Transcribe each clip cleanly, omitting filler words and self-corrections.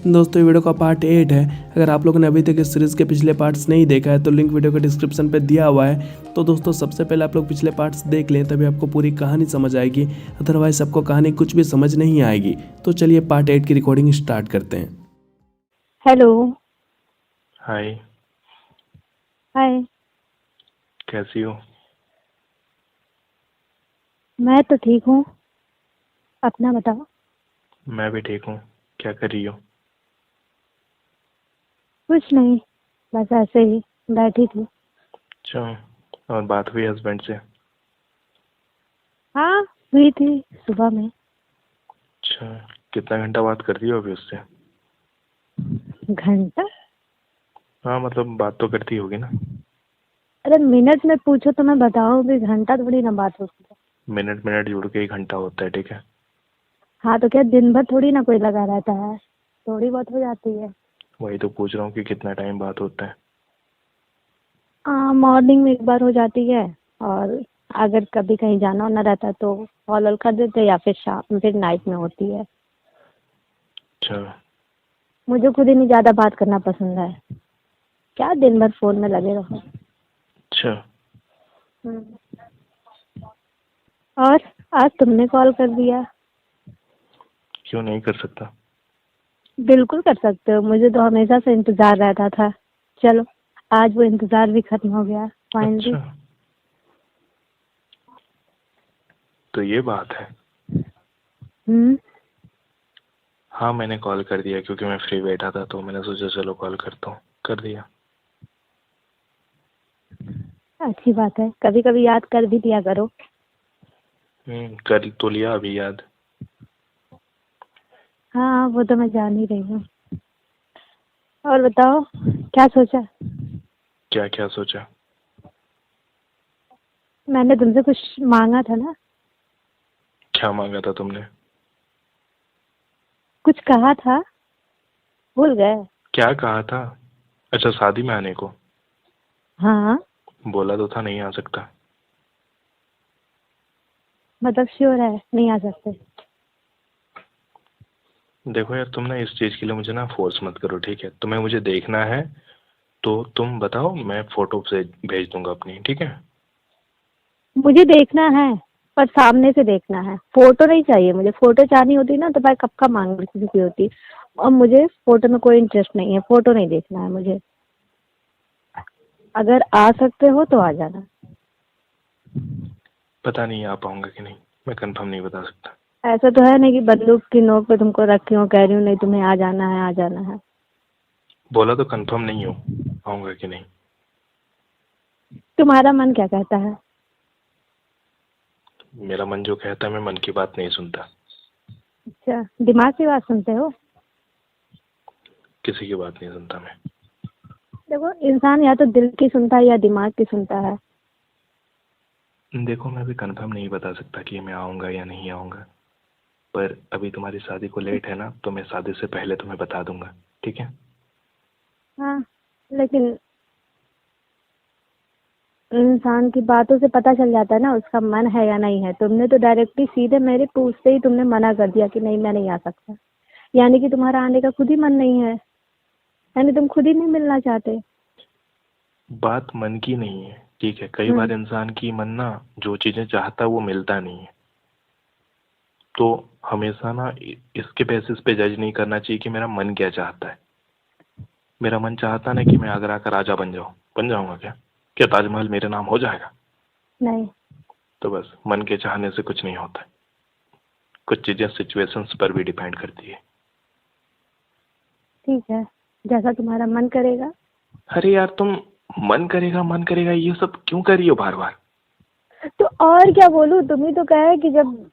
दोस्तों ये वीडियो का पार्ट 8 है। अगर आप लोगों ने अभी तक इस सीरीज़ के पिछले पार्ट्स नहीं देखा है तो लिंक वीडियो के डिस्क्रिप्शन पे दिया हुआ है। तो दोस्तों सबसे पहले आप लोग पिछले पार्ट्स देख लें, तभी आपको पूरी कहानी समझ आएगी, अदरवाइज आपको कहानी कुछ भी समझ नहीं आएगी। तो चलिए पार्ट 8 की रिकॉर्डिंग स्टार्ट करते हैं। हेलो। हाय। हाय। कैसी हो? मैं तो ठीक हूँ, अपना बताओ। मैं भी ठीक हूँ। क्या कर रही हो? कुछ नहीं, बस ऐसे ही बैठी थी। अच्छा, और बात हुई हस्बैंड से? हाँ, हुई थी सुबह में। अच्छा, कितना घंटा बात करती हो अभी उससे? घंटा? हाँ मतलब बात तो करती होगी ना। अरे मिनट में पूछो तो मैं बताऊंगी, घंटा थोड़ी ना बात होती है। मिनट मिनट जुड़ के 1 घंटा होता है, ठीक है। हाँ तो क्या दिन भर थोड़ी ना कोई लगा रहता है, थोड़ी बहुत हो जाती है। वही तो पूछ रहा हूँ कि कितना टाइम बात होता है। हाँ, मॉर्निंग में एक बार हो जाती है, और अगर कभी कहीं जाना होना रहता है तो कॉल वॉल कर देते हैं, या फिर शाम फिर नाइट में होती है। अच्छा। मुझे खुद ही नहीं ज़्यादा बात करना पसंद है, क्या दिन भर फोन में लगे रहो। अच्छा, और आज तुमने कॉल कर दिया। क्यों नहीं कर सकता? बिल्कुल कर सकते हो, मुझे तो हमेशा से इंतजार रहता था। चलो, आज वो इंतजार भी खत्म हो गया फाइनली। अच्छा, तो ये बात है। हम्म। हाँ मैंने कॉल कर दिया क्योंकि मैं फ्री बैठा था, तो मैंने सोचा चलो कॉल करता हूँ, कर दिया। अच्छी बात है, कभी कभी याद कर भी दिया करो। कर तो लिया अभी याद। हाँ वो तो मैं जान ही रही हूँ। और बताओ, क्या सोचा? क्या क्या सोचा? मैंने तुमसे कुछ मांगा था ना। क्या मांगा था तुमने? कुछ कहा था, भूल गए? क्या कहा था? अच्छा, शादी में आने को। हाँ। बोला तो था नहीं आ सकता। मतलब श्योर है नहीं आ सकते? देखो यार, तुम ना इस चीज़ के लिए मुझे ना फोर्स मत करो, ठीक है। तुम्हें मुझे देखना है तो तुम बताओ, मैं फोटो से भेज दूंगा अपनी, ठीक है। मुझे देखना है, पर सामने से देखना है, फोटो नहीं चाहिए मुझे। फोटो चाहिए होती ना तो मैं कब का मांग चुकी होती। और मुझे फोटो में कोई इंटरेस्ट नहीं है, फोटो नहीं देखना है मुझे। अगर आ सकते हो तो आ जाना। पता नहीं आ पाऊंगा कि नहीं, मैं कंफर्म नहीं बता सकता। ऐसा तो है नहीं कि बंदूक की नोक पे तुमको रखी हूँ, कह रही हूँ नहीं तुम्हें आ जाना है, आ जाना है। बोला तो कंफर्म नहीं हूँ आऊंगा कि नहीं। तुम्हारा मन क्या कहता है? मेरा मन जो कहता है, मैं मन की बात नहीं सुनता। अच्छा, दिमाग की बात सुनते हो? किसी की बात नहीं सुनता मैं। देखो, इंसान या तो दिल की सुनता है या दिमाग की सुनता है। देखो, मैं भी कंफर्म नहीं बता सकता कि मैं आऊंगा या नहीं आऊंगा, पर अभी तुम्हारी शादी को लेट है ना, तो मैं शादी से पहले तुम्हें बता दूंगा, ठीक है। हाँ, लेकिन इंसान की बातों से पता चल जाता है ना उसका मन है या नहीं है। तुमने तो डायरेक्टली सीधे मेरे पूछते ही तुमने मना कर दिया कि नहीं मैं नहीं आ सकता। यानी कि तुम्हारा आने का खुद ही मन नहीं है, यानी तुम खुद ही नहीं मिलना चाहते। बात मन की नहीं है, ठीक है। कई बार हम्म। इंसान की मन ना जो चीजें चाहता है वो मिलता नहीं है। तो हमेशा ना इसके बेसिस पे जज नहीं करना चाहिए कि मेरा मन क्या चाहता है। मेरा मन चाहता ना कि मैं आगरा का राजा बन जाऊं, बन जाऊंगा क्या? क्या ताजमहल मेरे नाम हो जाएगा? नहीं। तो बस मन के चाहने से कुछ नहीं होता है। कुछ चीजें सिचुएशंस पर भी डिपेंड करती है। ठीक है, जैसा तुम्हारा मन करेगा। अरे यार तुम मन करेगा ये सब क्यों कर रही हो बार बार? तो और क्या बोलूं, तुम ही तो कहे कि जब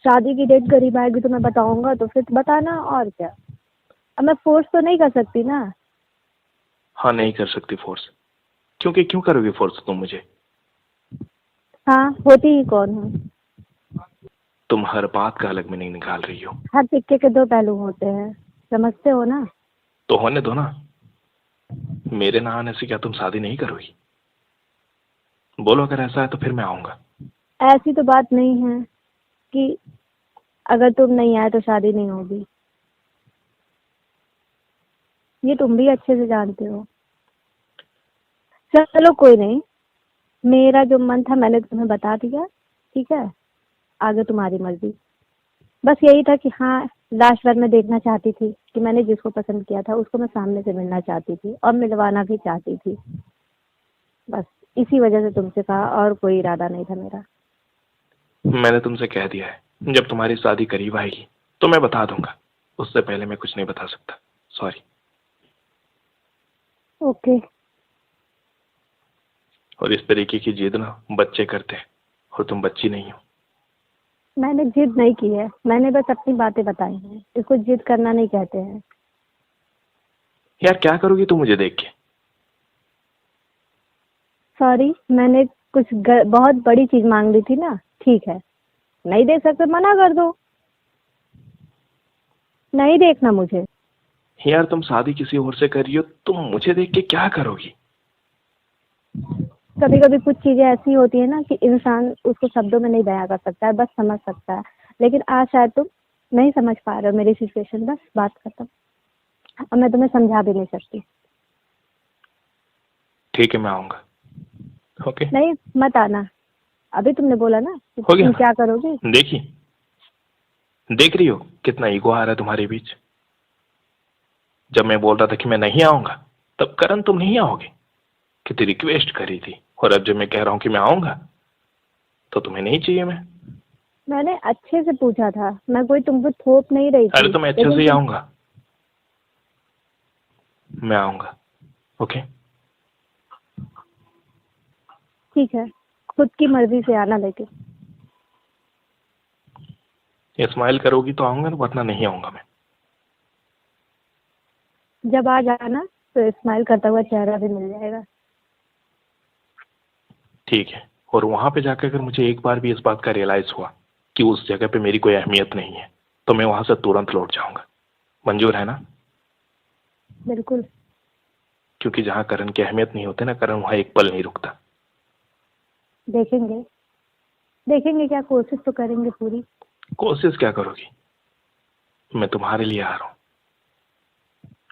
शादी की डेट करीब आएगी तो मैं बताऊंगा, तो फिर बताना, और क्या। अब मैं फोर्स तो नहीं कर सकती ना। हाँ नहीं कर सकती फोर्स, क्योंकि क्यों करोगे फोर्स तुम मुझे? हाँ, होती ही कौन हूँ। तुम हर बात का अलग मीनिंग निकाल रही हो। हर सिक्के के दो पहलू होते हैं, समझते हो ना? तो होने दो ना। मेरे ना आने से क्या तुम शादी नहीं करोगी? बोलो, अगर ऐसा है तो फिर मैं आऊंगा। ऐसी तो बात नहीं है कि अगर तुम नहीं आए तो शादी नहीं होगी। ये तुम भी अच्छे से जानते हो। चलो कोई नहीं, मेरा जो मन था मैंने तुम्हें बता दिया, ठीक है, आगे तुम्हारी मर्जी। बस यही था कि हाँ, लास्ट बार मैं देखना चाहती थी कि मैंने जिसको पसंद किया था उसको मैं सामने से मिलना चाहती थी और मिलवाना भी चाहती थी। बस इसी वजह से तुमसे कहा, और कोई इरादा नहीं था मेरा। मैंने तुमसे कह दिया है जब तुम्हारी शादी करीब आएगी तो मैं बता दूंगा, उससे पहले मैं कुछ नहीं बता सकता। सॉरी। ओके। और इस तरीके की जिद ना बच्चे करते हैं, और तुम बच्ची नहीं हो। मैंने जिद नहीं की है, मैंने बस अपनी बातें बताई हैं। इसको जिद करना नहीं कहते हैं। यार क्या करोगी तुम मुझे देख के? सॉरी, मैंने कुछ बहुत बड़ी चीज मांग ली थी ना। ठीक है, नहीं दे सकते मना कर दो, नहीं देखना मुझे। यार तुम शादी किसी और से कर रही हो, तुम मुझे देख के क्या करोगी? कभी कभी कुछ चीजें ऐसी होती है ना कि इंसान उसको शब्दों में नहीं बयां कर सकता है, बस समझ सकता है। लेकिन आज शायद तुम नहीं समझ पा रहे हो मेरी सिचुएशन। बस बात खत्म। अब मैं तुम्हें समझा भी नहीं सकती। ठीक है, मैं आऊंगा। ओके। नहीं, मत आना। अभी तुमने बोला ना कि हो गया तुम ना? क्या करोगे। देखी, देख रही हो कितना ईगो आ रहा है तुम्हारे बीच। जब मैं बोल रहा था कि मैं नहीं आऊंगा, तब करण तुम नहीं आओगे, कितनी रिक्वेस्ट करी थी। और अब जब मैं कह रहा हूं कि मैं आऊंगा, तो तुम्हें नहीं चाहिए मैं। मैंने अच्छे से पूछा था, मैं कोई तुमको थोप नहीं रही अरे थी। तो मैं अच्छे से लेकिन ही तुम आऊंगा, मैं आऊंगा। ओके। ठीक है, खुद की मर्जी से आना। लेकिन स्माइल करोगी तो आऊंगा, वरना नहीं आऊंगा मैं। जब आ जाना तो स्माइल करता हुआ चेहरा भी मिल जाएगा। ठीक है। और वहां पे जाकर अगर मुझे एक बार भी इस बात का रियलाइज हुआ कि उस जगह पे मेरी कोई अहमियत नहीं है, तो मैं वहां से तुरंत लौट जाऊंगा। मंजूर है ना? बिल्कुल। क्योंकि जहां करण की अहमियत नहीं होती ना, करण वहां एक पल नहीं रुकता। देखेंगे, देखेंगे, क्या कोशिश तो करेंगे पूरी। कोशिश क्या करोगी? मैं तुम्हारे लिए आ रहा हूं,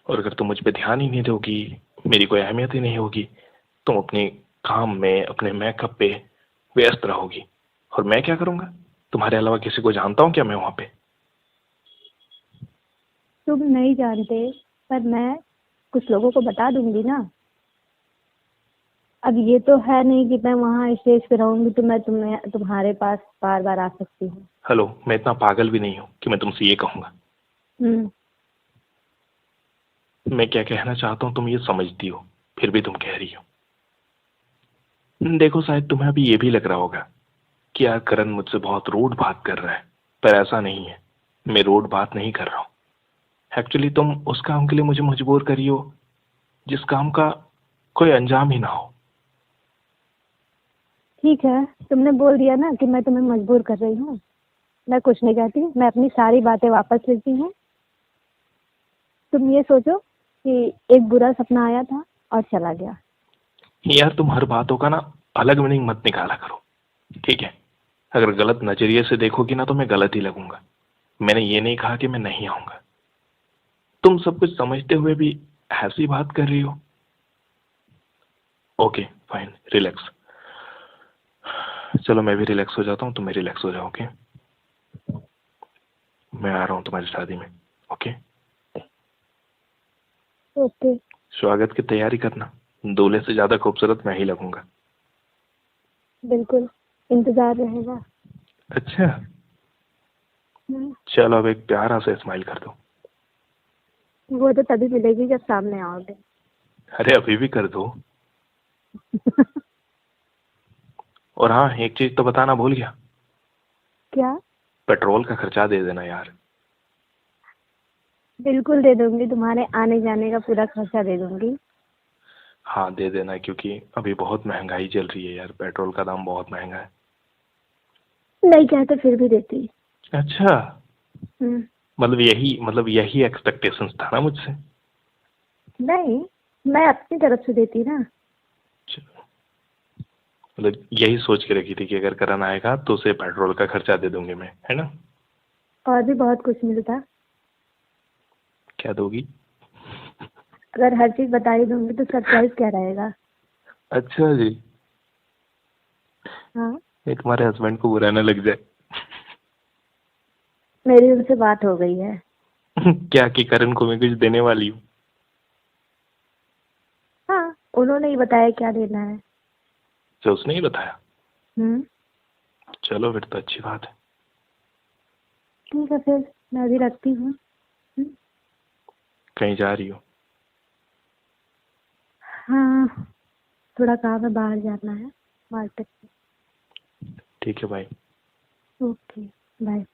और अगर तुम मुझ पे ध्यान ही नहीं दोगी, मेरी कोई अहमियत ही नहीं होगी, तुम अपने काम में, अपने मेकअप पे व्यस्त रहोगी, और मैं क्या करूंगा? तुम्हारे अलावा किसी को जानता हूं क्या मैं वहां पे? तुम नहीं जानते, पर मैं कुछ लोगों को बता दूंगी ना। अब ये तो है नहीं कि मैं वहाँ स्टेज पे रहूंगी तो मैं तुम्हारे पास बार बार आ सकती हूँ। हेलो, मैं इतना पागल भी नहीं हूं कि मैं तुमसे ये कहूंगा। हम्म। मैं क्या कहना चाहता हूं तुम ये समझती हो, फिर भी तुम कह रही हो। देखो, शायद तुम्हें अभी ये भी लग रहा होगा कि यार करण मुझसे बहुत रूड बात कर रहा है, पर ऐसा नहीं है। मैं रूड बात नहीं कर रहा हूँ। एक्चुअली तुम उस काम के लिए मुझे मजबूर करी हो जिस काम का कोई अंजाम ही ना हो। ठीक है, तुमने बोल दिया ना कि मैं तुम्हें मजबूर कर रही हूँ। मैं कुछ नहीं कहती, मैं अपनी सारी बातें वापस लेती हूँ। तुम ये सोचो कि एक बुरा सपना आया था और चला गया। यार तुम हर बातों का ना अलग मीनिंग मत निकाला करो, ठीक है? अगर गलत नजरिए से देखोगी ना तो मैं गलत ही लगूंगा। मैंने ये नहीं कहा कि मैं नहीं आऊंगा। तुम सब कुछ समझते हुए भी ऐसी बात कर रही हो। Okay fine, relax. चलो मैं भी रिलैक्स हो जाता हूँ, तुम भी रिलैक्स हो जाओ। ओके, मैं आ रहा हूँ तुम्हारी शादी में। ओके। ओके। स्वागत की तैयारी करना, दूल्हे से ज्यादा खूबसूरत मैं ही लगूंगा। बिल्कुल, इंतजार रहेगा। अच्छा, हम्म, चलो अब एक प्यारा सा स्माइल कर दो। वो तो तभी मिलेगी जब सामने आओगे। अरे अभी भी कर दो। और हाँ, एक चीज तो बताना भूल गया, क्या? पेट्रोल का खर्चा दे देना यार। बिल्कुल दे दूंगी, तुम्हारे आने जाने का पूरा खर्चा दे दूंगी। हाँ दे देना, क्योंकि अभी बहुत महंगाई चल रही है यार, पेट्रोल का दाम बहुत महंगा है। नहीं कहते फिर भी देती। अच्छा, हम्म। मतलब यही एक्सपेक्टेशंस था ना मुझसे। नहीं, मैं अपनी तरफ से देती ना। चलो, मतलब यही सोच के रखी थी कि अगर करण आएगा तो उसे पेट्रोल का खर्चा दे दूंगी मैं, है ना? और भी बहुत कुछ मिलता। क्या दोगी? अगर हर चीज बता ही दूंगी तो सरप्राइज क्या रहेगा? अच्छा जी, हाँ, ये तुम्हारे हस्बैंड को बुरा ना लग जाए। मेरी उनसे बात हो गई है। क्या कि करण को मैं कुछ देने वाली हूँ? हाँ, उन्होंने ही बताया क्या देना है। अच्छा, उसने ही बताया। हम्म। चलो फिर तो अच्छी बात है। ठीक है फिर मैं अभी रखती हूँ। कहीं जा रही हो? हाँ, थोड़ा काम है, बाहर जाना है मार्केट में। ठीक है भाई। Okay, bye.